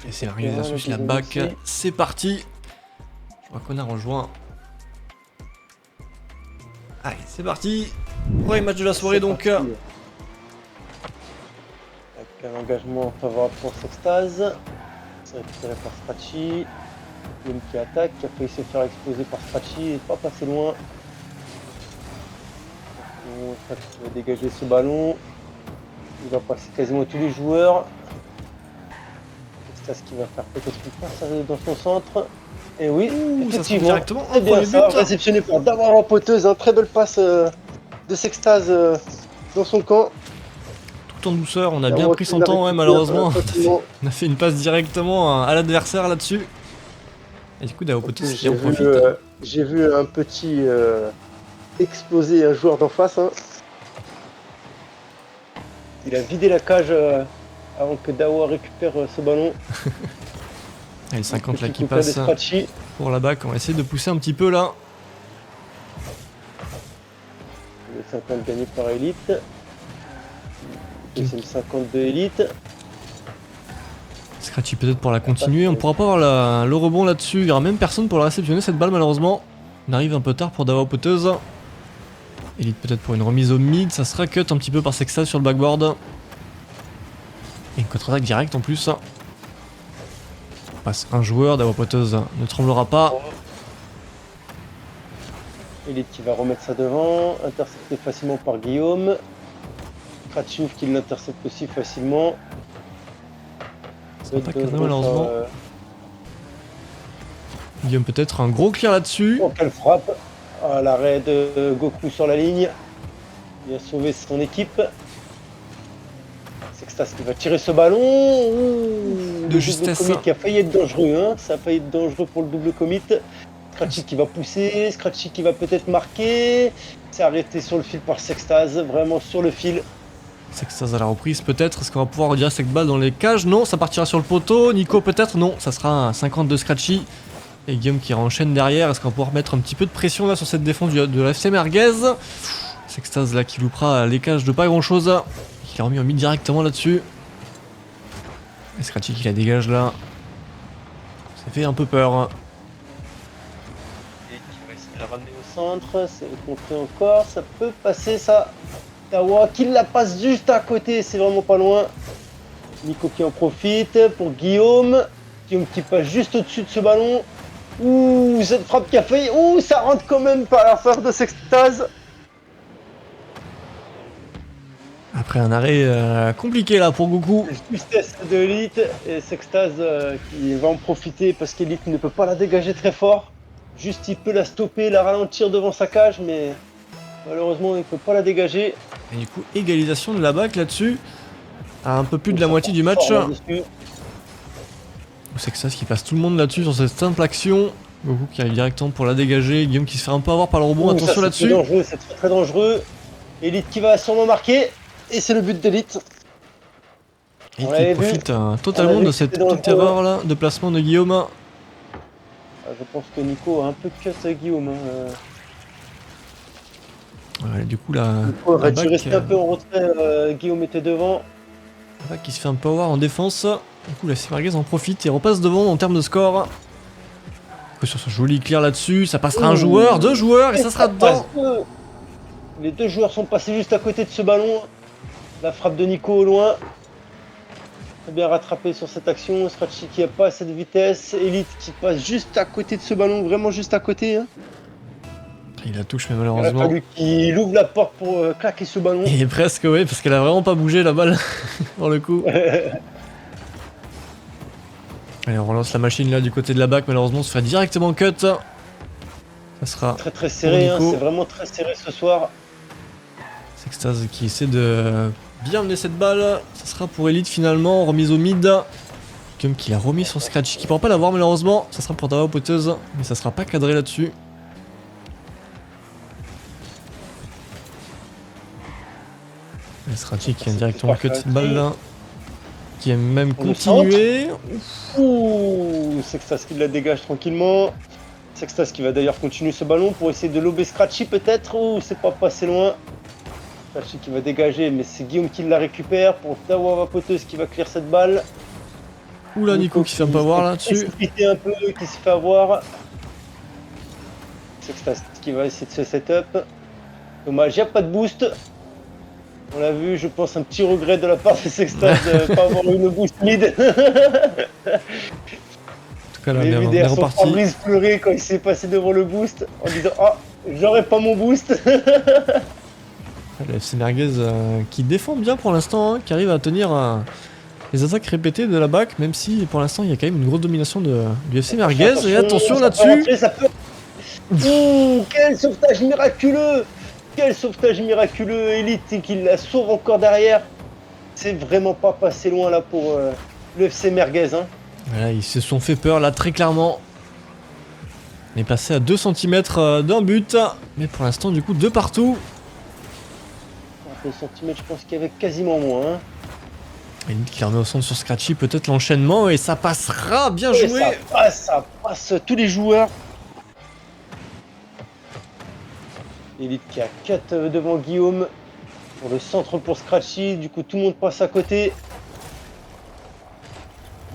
Et c'est la réalisation sur la back. C'est parti. Je crois qu'on a rejoint. Allez, c'est parti. Premier match de la soirée donc. Avec un engagement favorable pour Sextase. C'est récupéré par Scratchy. Guillaume qui attaque, qui a failli se faire exploser par Scratchy et pas passer loin. Scratchy va dégager ce ballon. Il va passer quasiment tous les joueurs. Sextase qui va faire peut-être une passe dans son centre. Et oui, effectivement, directement c'est bien ça, réceptionné par Dawa Vapoteuse, très belle passe de Sextase dans son camp. Tout en douceur, on a bien pris son temps, ouais, malheureusement. On a fait une passe directement à l'adversaire là-dessus. Et du coup, Dawa Vapoteuse qui en profite. J'ai vu un petit exploser un joueur d'en face. Hein. Il a vidé la cage avant que Dawa récupère ce ballon. Allez, 50 là qui passe pour la back. On va essayer de pousser un petit peu là. Le 50 gagné par Elite. Deuxième 50 de Elite. Scratchy peut-être pour la continuer. On pourra pas avoir le rebond là-dessus. Il y aura même personne pour la réceptionner cette balle malheureusement. On arrive un peu tard pour Dawa Vapoteuse. Elite peut-être pour une remise au mid. Ça sera cut un petit peu par Sextase sur le backboard. Et une contre-attaque directe en plus. Passe un joueur, Dawa Vapoteuse ne tremblera pas. Elite qui va remettre ça devant, intercepté facilement par Guillaume. Kratchouf qui l'intercepte aussi facilement. C'est pas cadré malheureusement. Guillaume peut-être un gros clear là-dessus. Oh quelle frappe à l'arrêt de Goku sur la ligne. Il a sauvé son équipe. Sextase qui va tirer ce ballon. Ouh, de justesse. Double commit qui a failli être dangereux. Hein. Ça a failli être dangereux pour le double commit. Scratchy qui va pousser. Scratchy qui va peut-être marquer. C'est arrêté sur le fil par Sextase. Vraiment sur le fil. Sextase à la reprise peut-être. Est-ce qu'on va pouvoir redirer cette balle dans les cages? Non, ça partira sur le poteau. Nico peut-être? Non, ça sera un 50 de Scratchy. Et Guillaume qui enchaîne derrière. Est-ce qu'on va pouvoir mettre un petit peu de pression là sur cette défense de la FC Merguez? Sextase là qui loupera les cages de pas grand chose. Il a remis en mid directement là-dessus. Et Scratchy qui la dégage là. Ça fait un peu peur. Et qui va essayer de la ramener au centre. C'est contré encore. Ça peut passer ça. Dawa qui la passe juste à côté. C'est vraiment pas loin. Nico qui en profite pour Guillaume. Guillaume qui passe juste au-dessus de ce ballon. Ouh, cette frappe qui a failli. Ouh, ça rentre quand même par la faveur de Sextase. Après un arrêt compliqué là pour Goku. Justesse de Elite et Sextase qui va en profiter parce qu'Elite ne peut pas la dégager très fort. Juste il peut la stopper, la ralentir devant sa cage, mais malheureusement il ne peut pas la dégager. Et du coup, égalisation de la back là-dessus. À un peu plus de la moitié du match. Sextase qui passe tout le monde là-dessus sur cette simple action. Goku qui arrive directement pour la dégager. Guillaume qui se fait un peu avoir par le rebond. Attention là-dessus. C'est très très dangereux. Elite qui va sûrement marquer. Et c'est le but d'Elite. Et qui profite totalement de cette petite erreur là de placement de Guillaume. Je pense que Nico a un peu cut Guillaume. Ouais, du coup là. Nico aurait dû rester un peu en retrait. Guillaume était devant. La back qui se fait un peu avoir en défense. Du coup la FC Merguez en profite et repasse devant en termes de score. Sur ce joli clear là-dessus, ça passera un joueur, deux joueurs et ça sera dedans. Les deux joueurs sont passés juste à côté de ce ballon. La frappe de Nico au loin. Très bien rattrapé sur cette action. Scratchy qui n'a pas cette vitesse. Elite qui passe juste à côté de ce ballon, vraiment juste à côté. Hein. Il la touche mais malheureusement. Il a fallu qu'il ouvre la porte pour claquer ce ballon. Et presque ouais, parce qu'elle a vraiment pas bougé la balle pour le coup. Allez, on relance la machine là du côté de la back, malheureusement on se fait directement cut. Ça sera très très serré, hein, c'est vraiment très serré ce soir. Sextase qui essaie de bien mener cette balle. Ça sera pour Elite finalement, remise au mid. Guillaume qui l'a remis sur Scratchy, qui pourra pas l'avoir malheureusement. Ça sera pour Dawa Vapoteuse, mais ça sera pas cadré là-dessus. Scratchy qui a directement cut cette balle là. Qui a même continué. Ouh, Sextase qui la dégage tranquillement. Sextase qui va d'ailleurs continuer ce ballon pour essayer de lober Scratchy peut-être. Ouh, c'est pas passé loin. Scratchy qui va dégager, mais c'est Guillaume qui la récupère pour Dawa Vapoteuse qui va clear cette balle. Oula, Nico qui se fait pas voir là-dessus. Précipité un peu, qui se fait avoir. Sextas qui va essayer de se setup. Dommage, il n'y a pas de boost. On l'a vu, je pense, un petit regret de la part de Sextas de ne pas avoir une boost mid. En tout cas, là, J'ai vu on est derrière son reparti. pare-brise pleurer quand il s'est passé devant le boost en disant « Ah, j'aurais pas mon boost !» Le FC Merguez qui défend bien pour l'instant, hein, qui arrive à tenir les attaques répétées de la BAC, même si pour l'instant il y a quand même une grosse domination du FC Merguez. Et attention là-dessus. Ouh, quel sauvetage miraculeux! Quel sauvetage miraculeux! Elite qui la sauve encore derrière. C'est vraiment pas passé loin là pour le FC Merguez. Hein. Voilà, ils se sont fait peur là très clairement. On est passé à 2 cm d'un but, mais pour l'instant du coup 2 partout. 2 cm, je pense qu'il y avait quasiment moins. Hein. Elite qui remet au centre sur Scratchy, peut-être l'enchaînement et ça passera, bien Et joué. ça passe tous les joueurs. Elite qui a 4 devant Guillaume. Pour le centre pour Scratchy, du coup tout le monde passe à côté.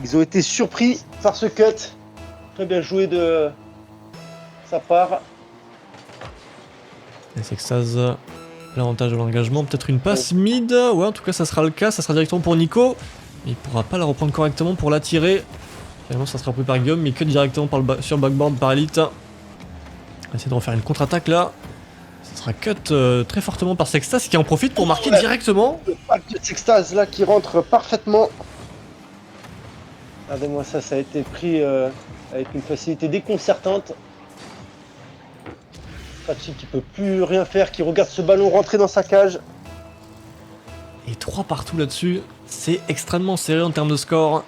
Ils ont été surpris par ce cut. Très bien joué de sa part. Et Sextas, l'avantage de l'engagement, peut-être une passe mid. Ouais, en tout cas ça sera le cas, ça sera directement pour Nico. Mais il pourra pas la reprendre correctement pour la tirer. Finalement ça sera pris par Guillaume, mais cut directement sur le backboard par Elite. On va essayer de refaire une contre-attaque là. Ça sera cut très fortement par Sextas qui en profite pour marquer directement. Le pack de Sextas là qui rentre parfaitement. Regardez-moi ça, ça a été pris avec une facilité déconcertante. Scratchy qui peut plus rien faire, qui regarde ce ballon rentrer dans sa cage. Et 3 partout là-dessus, c'est extrêmement serré en termes de score.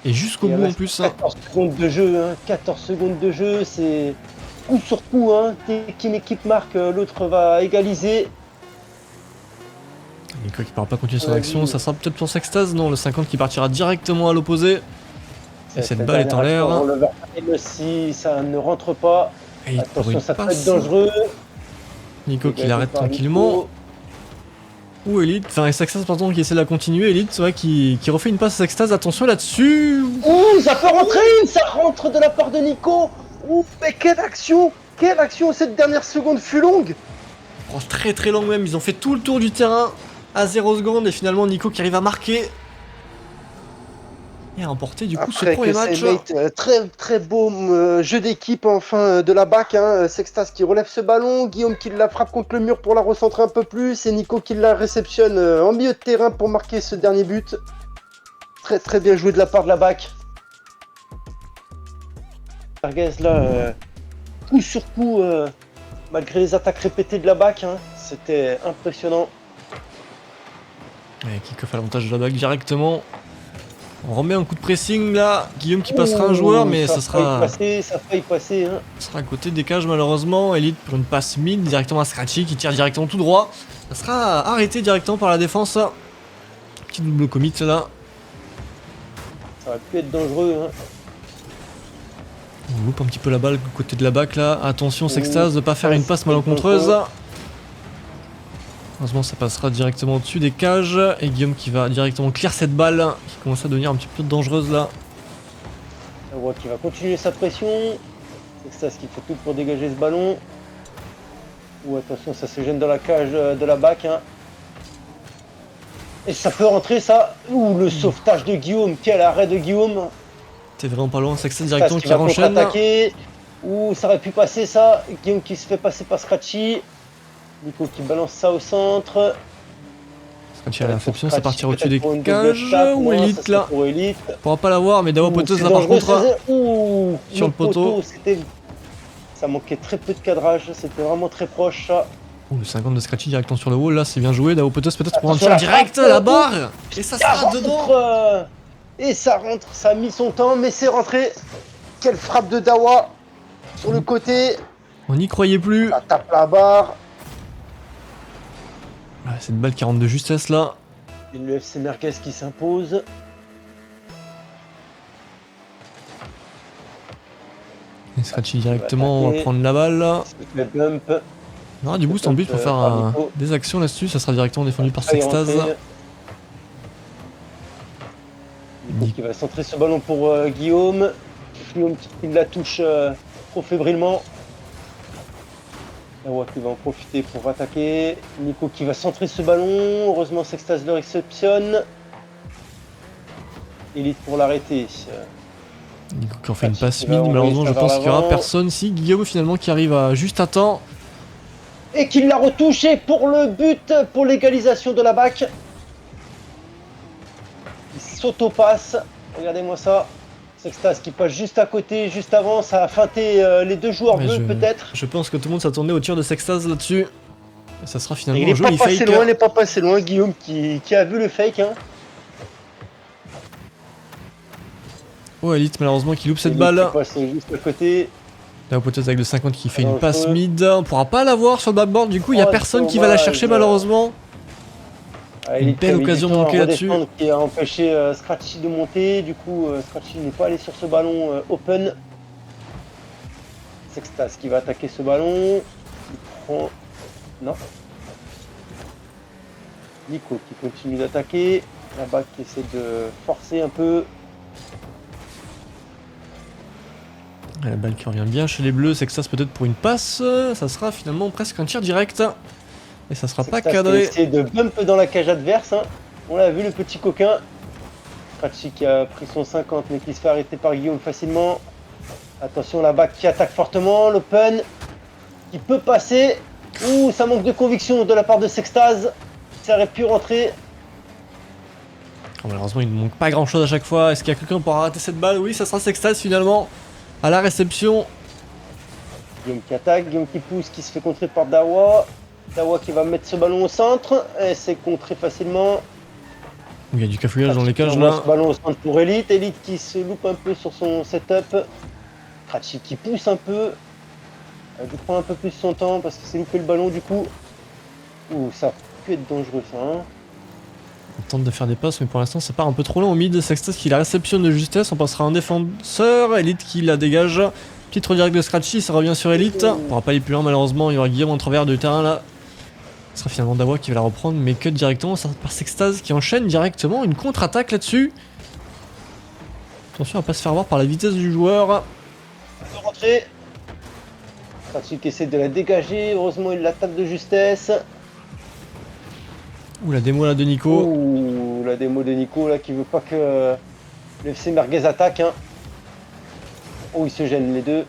Et jusqu'au bout en plus. 14 secondes de jeu, hein. 14 secondes de jeu, c'est coup sur coup. Hein. Dès qu'une équipe marque, l'autre va égaliser. Nico qui ne pourra pas continuer son action, ça sera peut-être pour Sextas, non, le 50 qui partira directement à l'opposé. Et cette balle est en l'air. Si ça ne rentre pas, et attention, ça peut être dangereux. Nico qui l'arrête tranquillement. Ou Elite, enfin Sextas pardon qui essaie de la continuer, Elite ouais, qui refait une passe à Sextas, attention là-dessus. Ouh, ça peut rentrer, ça rentre de la part de Nico. Ouh, mais quelle action, cette dernière seconde fut longue. Oh, très très longue même, ils ont fait tout le tour du terrain à 0 secondes et finalement Nico qui arrive à marquer. Et à remporter du coup ce premier match. Très très beau jeu d'équipe enfin de la BAC. Hein. Sextas qui relève ce ballon, Guillaume qui la frappe contre le mur pour la recentrer un peu plus, et Nico qui la réceptionne en milieu de terrain pour marquer ce dernier but. Très très bien joué de la part de la BAC. Merguez là, coup sur coup, malgré les attaques répétées de la BAC, hein, c'était impressionnant. Ouais, kick-off à l'avantage de la BAC directement. On remet un coup de pressing là, Guillaume qui passera un joueur, mais ça sera. Ça a failli passer. Hein. Ça sera à côté des cages malheureusement. Elite pour une passe mid directement à Scratchy qui tire directement tout droit. Ça sera arrêté directement par la défense. Petit double commit là. Ça aurait pu être dangereux. Hein. On loupe un petit peu la balle du côté de la BAC là. Attention Sextas de ne pas faire une passe malencontreuse. Heureusement ça passera directement au-dessus des cages. Et Guillaume qui va directement clear cette balle qui commence à devenir un petit peu dangereuse là. On voit qu'il va continuer sa pression. Sextas qui fait tout pour dégager ce ballon. Ou attention, ça se gêne dans la cage de la BAC. Hein. Et ça peut rentrer ça. Ouh, le sauvetage de Guillaume. Quel arrêt de Guillaume. T'es vraiment pas loin, Sextas directement qui enchaîne. Ouh, ça aurait pu passer ça. Guillaume qui se fait passer par Scratchy. Nico qui balance ça au centre. Scratchy à la réception, ça partira au-dessus des cages. Ou Elite là. On pourra pas l'avoir, mais Dawa Poteuse là par contre. Sur le poteau. Ça manquait très peu de cadrage, c'était vraiment très proche ça. Le 50 de Scratchy directement sur le wall, là c'est bien joué. Dawa Poteuse peut-être pour un tir direct, la barre. Et ça sera dedans. Et ça rentre, ça a mis son temps, mais c'est rentré. Quelle frappe de Dawa sur le côté. On n'y croyait plus. Ça tape la barre. Ouais, c'est une balle qui rentre de justesse là. Et le FC Merguez qui s'impose. Et Scratchy directement, on va prendre la balle là. Le bump. Non, du boost en but pour faire des actions là-dessus, ça sera directement défendu par Sextas. qui va centrer ce ballon pour Guillaume. Guillaume qui la touche trop fébrilement. Dawa qui va en profiter pour attaquer. Nico qui va centrer ce ballon. Heureusement, Sextas le réceptionne. Elite pour l'arrêter. Nico qui en fait une passe mid, malheureusement je pense qu'il n'y aura personne. Si, Guillaume finalement qui arrive à juste à temps. Et qui l'a retouché pour le but, pour l'égalisation de la BAC. Il s'auto-passe. Regardez-moi ça. Sextas qui passe juste à côté, juste avant. Ça a feinté les deux joueurs bleus peut-être. Je pense que tout le monde s'attendait au tir de Sextas là-dessus. Et ça sera finalement un joli fake. Il n'est pas passé loin, Guillaume qui a vu le fake. Hein. Oh, Elite malheureusement qui loupe cette balle. Qui passe juste à côté. Là, peut-être avec le 50 qui fait une passe mid. On pourra pas l'avoir sur le backboard, du coup il n'y a personne qui va la chercher malheureusement. Une belle occasion manquée là-dessus. Qui a empêché Scratchy de monter, du coup Scratchy n'est pas allé sur ce ballon open. Sextas qui va attaquer ce ballon. Il prend... Non. Nico qui continue d'attaquer. La balle qui essaie de forcer un peu. La balle qui revient bien chez les bleus, Sextas peut-être pour une passe. Ça sera finalement presque un tir direct. Et ça sera pas cadré. Essayer de bump dans la cage adverse. Hein. On l'a vu, le petit coquin. Scratchy qui a pris son 50 mais qui se fait arrêter par Guillaume facilement. Attention, la back qui attaque fortement. L'open qui peut passer. Ouh, ça manque de conviction de la part de Sextas. Ça aurait pu rentrer. Oh, malheureusement, il ne manque pas grand chose à chaque fois. Est-ce qu'il y a quelqu'un pour arrêter cette balle? Oui, ça sera Sextas finalement. À la réception. Guillaume qui attaque, Guillaume qui pousse, qui se fait contrer par Dawa. Dawa qui va mettre ce ballon au centre. Et c'est contré facilement. Il y a du cafouillage dans les cages là. Ce ballon au centre pour Elite. Elite qui se loupe un peu sur son setup. Scratchy qui pousse un peu. Il prend un peu plus son temps parce qu'il s'est loupé le ballon du coup. Ouh, ça peut être dangereux ça. Hein. On tente de faire des passes, mais pour l'instant ça part un peu trop long au mid. Sextas qui la réceptionne de justesse. On passera en défenseur. Elite qui la dégage. Petite redirect de Scratchy, ça revient sur Elite. On pourra pas aller plus loin malheureusement. Il y aura Guillaume en travers du terrain là. Ce sera finalement Dawa qui va la reprendre, mais cut directement par Sextas qui enchaîne directement une contre-attaque là-dessus. Attention à pas se faire voir par la vitesse du joueur. De rentrer. Scratchy qui essaie de la dégager. Heureusement il la tape de justesse. Ouh, la démo là de Nico. Ouh, la démo de Nico là qui veut pas que le FC Merguez attaque. Hein. Oh, ils se gênent les deux.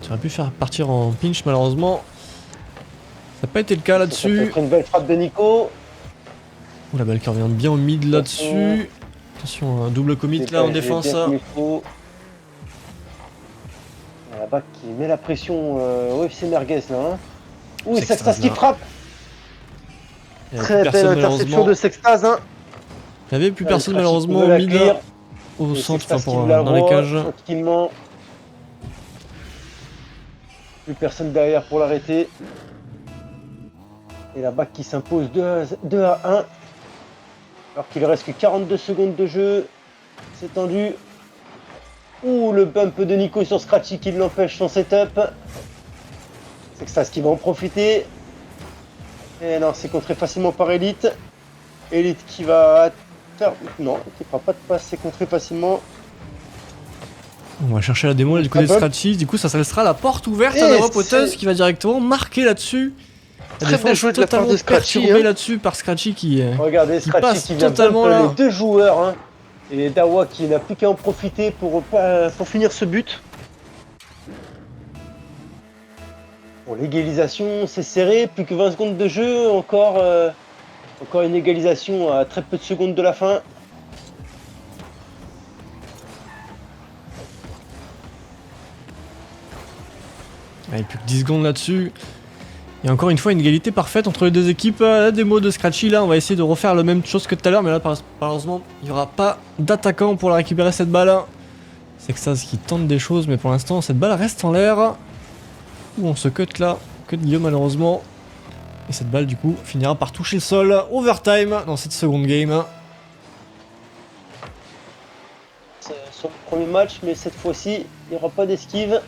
Tu aurais pu faire partir en pinch malheureusement. Ça n'a pas été le cas là-dessus. Une belle frappe de Nico. Ouh, la balle qui revient bien au mid là-dessus. Attention, un double commit là en défense. La back qui met la pression au FC Merguez là. Hein. Ouh, Sextas qui frappe. Très belle interception de Sextas. Hein. Il n'y avait plus personne malheureusement au mid là, au centre, enfin, dans les cages. Tranquillement. Plus personne derrière pour l'arrêter. Et la back qui s'impose 2 à 1. Alors qu'il reste que 42 secondes de jeu. C'est tendu. Ouh, le bump de Nico sur Scratchy qui l'empêche son setup. Sextas qui va en profiter. Et non, c'est contré facilement par Elite. Elite qui va faire... Non, qui fera pas de passe, c'est contré facilement. On va chercher la démo du côté de Scratchy. Du coup, ça laissera la porte ouverte à Dawa Poteuse qui va directement marquer là-dessus. Très bien joué de la part de Scratchy. Hein. Là-dessus par Scratchy qui regardez, Scratchy passe qui vient totalement là. Les deux joueurs. Hein. Et Dawa qui n'a plus qu'à en profiter pour finir ce but. Bon, l'égalisation, c'est serré, plus que 20 secondes de jeu, encore une égalisation à très peu de secondes de la fin. Allez, plus que 10 secondes là-dessus. Et encore une fois, une égalité parfaite entre les deux équipes. La démo de Scratchy, là, on va essayer de refaire la même chose que tout à l'heure, mais là, malheureusement, il n'y aura pas d'attaquant pour la récupérer cette balle. Sextas qui tente des choses, mais pour l'instant, cette balle reste en l'air. Où on se cut là, cut Guillaume malheureusement. Et cette balle, du coup, finira par toucher le sol. Overtime dans cette seconde game. C'est son premier match, mais cette fois-ci, il n'y aura pas d'esquive.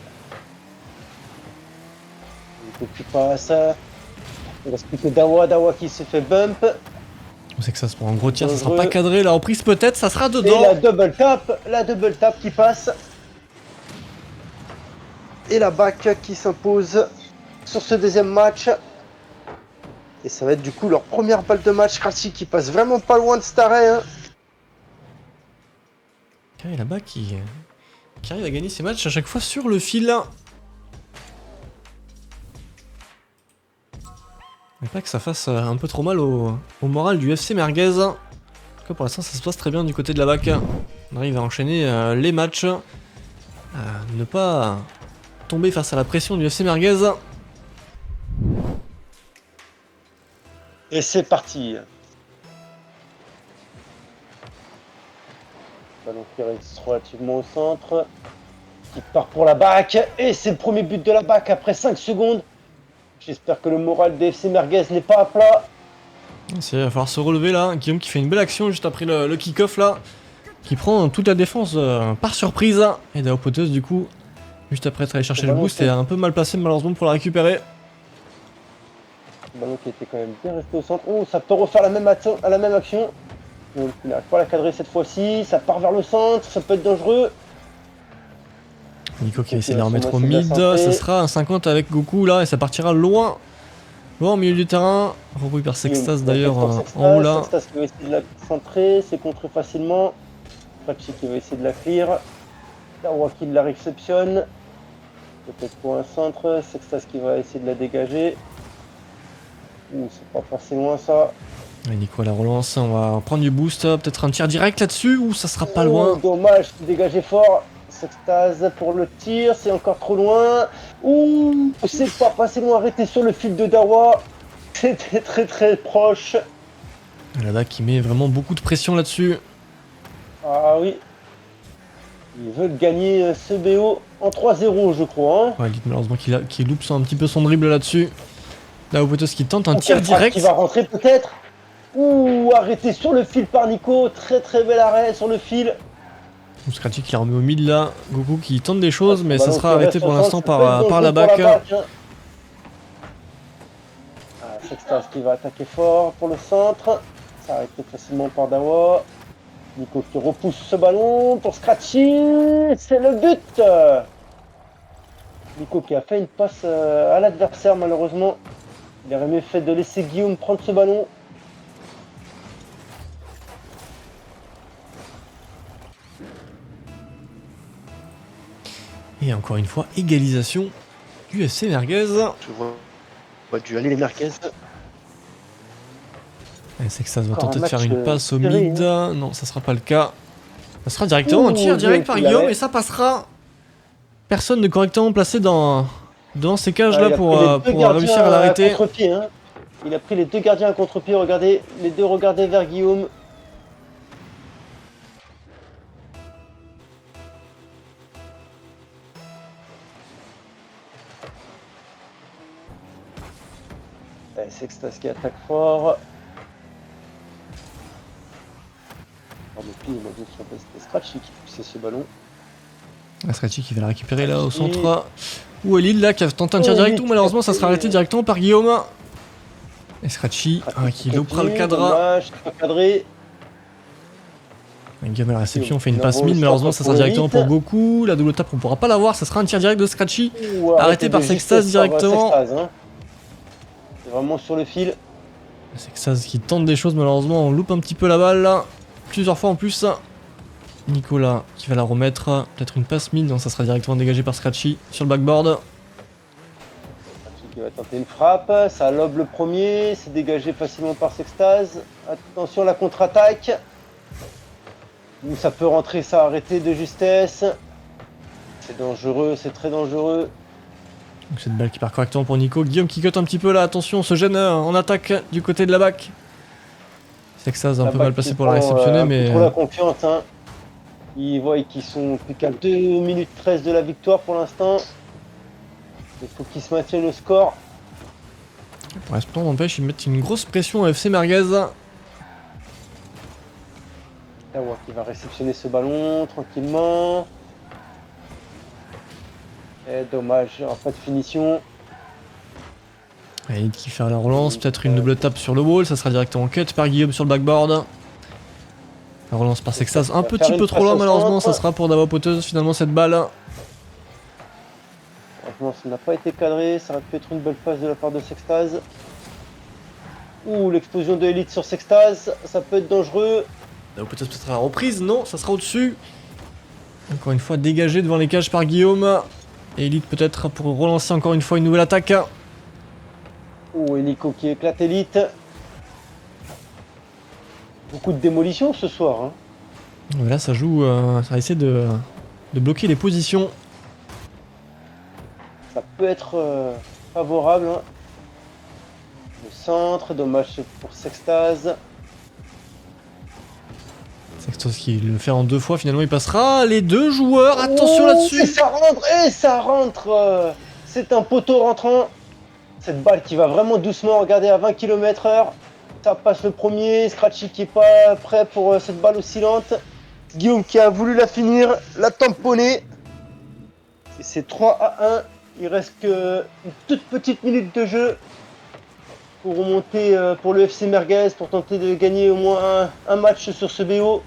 Il ne peut plus pas ça. Il reste plus que Dawa qui se fait bump. C'est que ça se prend un gros tir, ça sera Dangereux. pas cadré. La reprise peut-être, ça sera Et dedans. la double tap qui passe. Et la back qui s'impose sur ce deuxième match. Et ça va être du coup leur première balle de match. Scratchy qui passe vraiment pas loin de cet arrêt. Hein. Et là-bas qui arrive à gagner ses matchs à chaque fois sur le fil. Mais pas que ça fasse un peu trop mal au moral du FC Merguez. En tout cas pour l'instant ça se passe très bien du côté de la BAC. On arrive à enchaîner les matchs. Ne pas tomber face à la pression du FC Merguez. Et c'est parti. Ballon qui reste relativement au centre. Qui part pour la BAC. Et c'est le premier but de la BAC après 5 secondes. J'espère que le moral des FC Merguez n'est pas à plat. Il va falloir se relever là. Guillaume qui fait une belle action juste après le kick-off là. Qui prend toute la défense par surprise. Et Dao Poteuse du coup, juste après être allé chercher le boost, est un peu mal placé malheureusement pour la récupérer. Le ballon qui était quand même bien resté au centre. Oh, ça peut refaire la même action. Donc il n'arrive pas à la cadrer cette fois-ci. Ça part vers le centre, ça peut être dangereux. Nico qui va essayer de la remettre au mid, ça sera un 50 avec Goku là et ça partira loin. Loin au milieu du terrain, repris par Sextas d'ailleurs en haut là. Sextas qui va essayer de la centrer, c'est contré facilement. Scratchy qui va essayer de la clear. Tawa qui la réceptionne. Peut-être pour un centre. Sextas qui va essayer de la dégager. Ouh, c'est pas passé loin ça. Et Nico la relance, on va prendre du boost, peut-être un tir direct là-dessus ou ça sera pas loin. Dommage, dégagé fort. Sextas pour le tir, c'est encore trop loin. Ouh, c'est pas passé loin, arrêté sur le fil de Dawa. C'était très très proche. Là-bas qui met vraiment beaucoup de pression là-dessus. Ah oui. Ils veulent gagner ce BO en 3-0 je crois. Hein. Ouais, malheureusement qu'il loupe un petit peu son dribble là-dessus. Là, Opotos qui tente un tir direct. Qui va rentrer peut-être. Ouh, arrêté sur le fil par Nico. Très très bel arrêt sur le fil. Scratchy qui la remet au mid là. Goku qui tente des choses, mais ça sera arrêté pour l'instant par la BAC. Sextas qui va attaquer fort pour le centre. Ça arrêté facilement par Dawa. Nico qui repousse ce ballon pour Scratchy. C'est le but. Nico qui a fait une passe à l'adversaire malheureusement. Il aurait mieux fait de laisser Guillaume prendre ce ballon. Et encore une fois, égalisation du FC Merguez. Je vois du aller les Merguez. C'est que ça va tenter de faire une passe au mid. Non, ça sera pas le cas. Ça sera directement un tir direct par Guillaume et ça passera. Personne ne correctement placé dans ces cages là pour réussir à l'arrêter. Hein. Il a pris les deux gardiens à contre-pied. Regardez, les deux regardaient vers Guillaume. Sextas qui attaque fort. C'était Scratchy qui poussait ce ballon. Scratchy qui va la récupérer là au centre. Ou Elil là qui a tenté un tir direct. Ou malheureusement ça sera arrêté directement par Guillaume. Et Scratchy qui loupera le cadre. Guillaume à la réception fait une passe mid. Malheureusement ça sera directement pour Goku. La double tape on pourra pas l'avoir. Ça sera un tir direct de Scratchy. Arrêté par Sextas directement. C'est vraiment sur le fil. Sextas qui tente des choses, malheureusement on loupe un petit peu la balle là. Plusieurs fois en plus. Nicolas qui va la remettre. Peut-être une passe mid, non ça sera directement dégagé par Scratchy sur le backboard. Scratchy qui va tenter une frappe, ça lobe le premier, c'est dégagé facilement par Sextas. Attention à la contre-attaque. Où ça peut rentrer, ça arrêté de justesse. C'est dangereux, c'est très dangereux. Donc cette balle qui part correctement pour Nico. Guillaume qui cut un petit peu là, attention, on se gêne en attaque du côté de la BAC. Sextas un peu mal placé pour la réceptionner, mais. Trop la confiance, hein. Ils voient qu'ils sont plus qu'à 2 minutes 13 de la victoire pour l'instant. Il faut qu'ils se maintiennent le score. Pour l'instant, n'empêche, ils mettent une grosse pression à FC Merguez. Tawa qui va réceptionner ce ballon tranquillement. Et dommage, pas de finition. Elite qui fait la relance, peut-être une double tape sur le wall, ça sera directement cut par Guillaume sur le backboard. La relance par Sextase, un petit peu trop loin malheureusement, ça sera pour Dawa Poteuse finalement cette balle. Franchement, ça n'a pas été cadré, ça aurait pu être une belle passe de la part de Sextase. Ouh, l'explosion de Elite sur Sextase, ça peut être dangereux. Dawa Poteuse peut-être à la reprise, non, ça sera au-dessus. Encore une fois dégagé devant les cages par Guillaume. Et Elite peut-être pour relancer encore une fois une nouvelle attaque. Oh, Helico qui éclate Elite. Beaucoup de démolition ce soir. Hein. Là ça joue, ça va essayer de bloquer les positions. Ça peut être favorable. Hein. Le centre, dommage pour Sextase. Sextase qui le fait en 2 fois, finalement il passera. Les 2 joueurs, attention là-dessus. Et ça rentre. C'est un poteau rentrant. Cette balle qui va vraiment doucement, regardez à 20 km/h. Ça passe le premier, Scratchy qui est pas prêt pour cette balle oscillante. Guillaume qui a voulu la finir, la tamponner. Et c'est 3-1. Il reste que une toute petite minute de jeu pour remonter pour le FC Merguez, pour tenter de gagner au moins un match sur ce BO.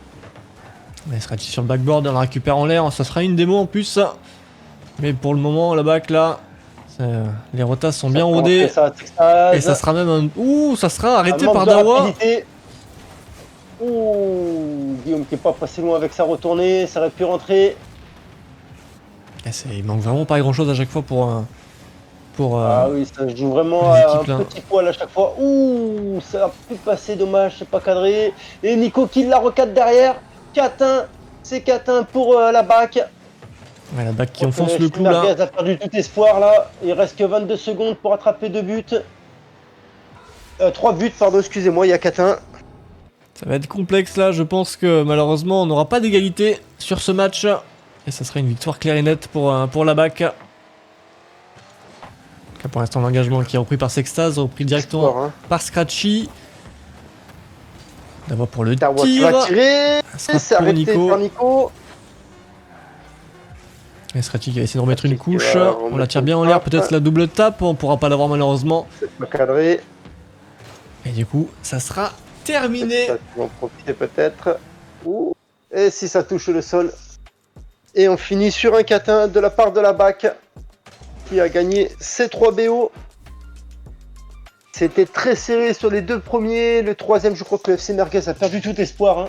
Scratchy sur le backboard, on la récupère en l'air, ça sera une démo en plus. Mais pour le moment, la back là, les rotas sont bien rodés. Et ça sera même un... Ouh, ça sera arrêté par Dawa. Ouh, Guillaume qui est pas passé loin avec sa retournée, ça aurait pu rentrer. Il manque vraiment pas grand chose à chaque fois pour ah oui, ça joue vraiment à un petit poil à chaque fois. Ouh, ça a pu passer, dommage, c'est pas cadré. Et Nico qui la recadre derrière. 4-1, c'est 4-1 pour la back. Ouais, la back qui enfonce le clou là. Merguez a perdu tout espoir là. Il reste que 22 secondes pour attraper 2 buts. 3 buts, pardon, excusez-moi, il y a 4-1. Ça va être complexe là, je pense que malheureusement on n'aura pas d'égalité sur ce match. Et ça sera une victoire claire et nette pour la back. Pour l'instant l'engagement qui est repris par Sextase, repris directement par Scratchy. D'abord pour le tir. Qui va tirer. C'est arrêté par Nico. Et Scratchy qui va essayer de remettre une couche. On la tire bien en l'air, peut-être la double tape, on pourra pas l'avoir malheureusement. C'est pas cadré. Et du coup, ça sera terminé. Ça va en profiter peut-être. Et si ça touche le sol. Et on finit sur un 4-1 de la part de la back qui a gagné ces 3 BO. C'était très serré sur les 2 premiers. Le 3e, je crois que le FC Merguez a perdu tout espoir. Hein.